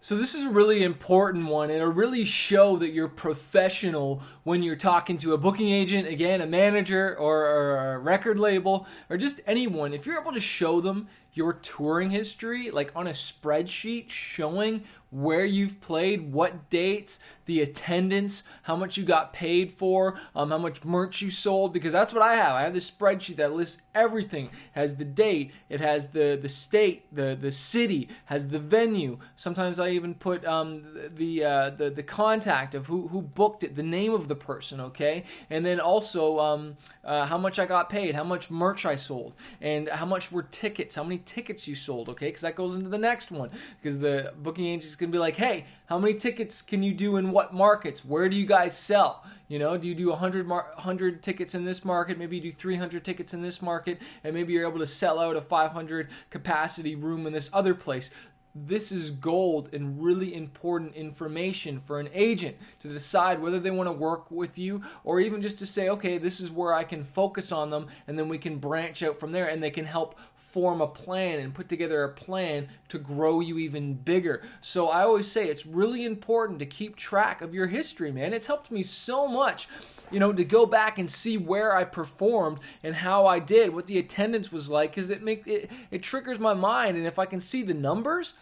So this is a really important one, and it'll really show that you're professional when you're talking to a booking agent, again, a manager or a record label, or just anyone. If you're able to show them your touring history, like on a spreadsheet showing where you've played, what dates, the attendance, how much you got paid for, how much merch you sold, because that's what I have. I have this spreadsheet that lists everything. It has the date, it has the state, the city, has the venue. Sometimes I even put the contact of who booked it, the name of the person, okay? And then also how much I got paid, how much merch I sold, and how much were tickets, how many tickets you sold, okay? Because that goes into the next one, because the booking agent is going to be like, hey, how many tickets can you do in what markets? Where do you guys sell? You know, do you do 100 tickets in this market? Maybe you do 300 tickets in this market, and maybe you're able to sell out a 500 capacity room in this other place. This is gold and really important information for an agent to decide whether they want to work with you, or even just to say, okay, this is where I can focus on them, and then we can branch out from there, and they can help form a plan and put together a plan to grow you even bigger. So I always say it's really important to keep track of your history, man. It's helped me so much, you know, to go back and see where I performed and how I did, what the attendance was like, because it triggers my mind. And if I can see the numbers,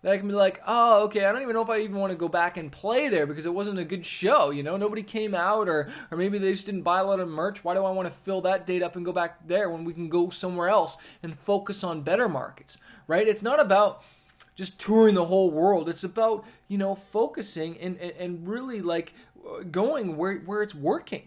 that I can be like, oh, okay, I don't even know if I even want to go back and play there because it wasn't a good show, you know? Nobody came out, or maybe they just didn't buy a lot of merch. Why do I want to fill that date up and go back there when we can go somewhere else and focus on better markets, right? It's not about just touring the whole world. It's about, you know, focusing and really like going where it's working.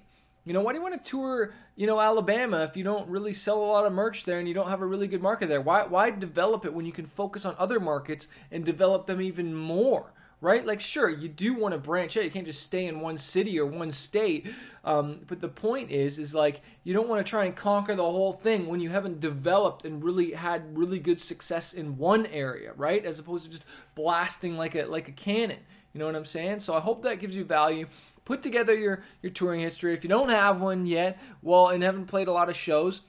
You know, why do you want to tour, you know, Alabama if you don't really sell a lot of merch there and you don't have a really good market there? Why develop it when you can focus on other markets and develop them even more, right? Like, sure, you do want to branch out. You can't just stay in one city or one state. But the point is like, you don't want to try and conquer the whole thing when you haven't developed and really had really good success in one area, right? As opposed to just blasting like a cannon. You know what I'm saying? So I hope that gives you value. Put together your touring history. If you don't have one yet, well, and haven't played a lot of shows,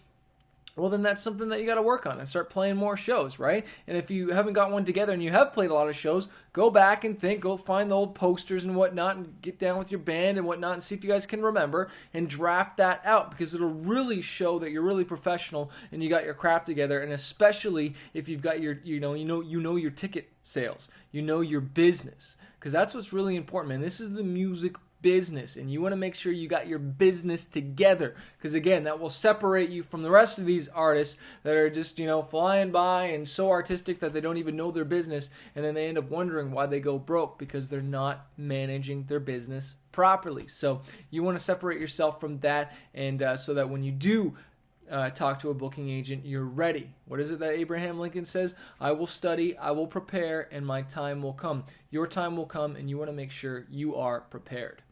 well, then that's something that you got to work on and start playing more shows, right? And if you haven't got one together and you have played a lot of shows, go back and go find the old posters and whatnot and get down with your band and whatnot and see if you guys can remember and draft that out, because it'll really show that you're really professional and you got your crap together. And especially if you've got your, you know your ticket sales, you know your business, because that's what's really important, man. This is the music business, and you want to make sure you got your business together, because again, that will separate you from the rest of these artists that are just, you know, flying by and so artistic that they don't even know their business, and then they end up wondering why they go broke, because they're not managing their business properly. So you want to separate yourself from that, and so that when you do talk to a booking agent, you're ready. What is it that Abraham Lincoln says? I will study, I will prepare, and my time will come. Your time will come, and you want to make sure you are prepared.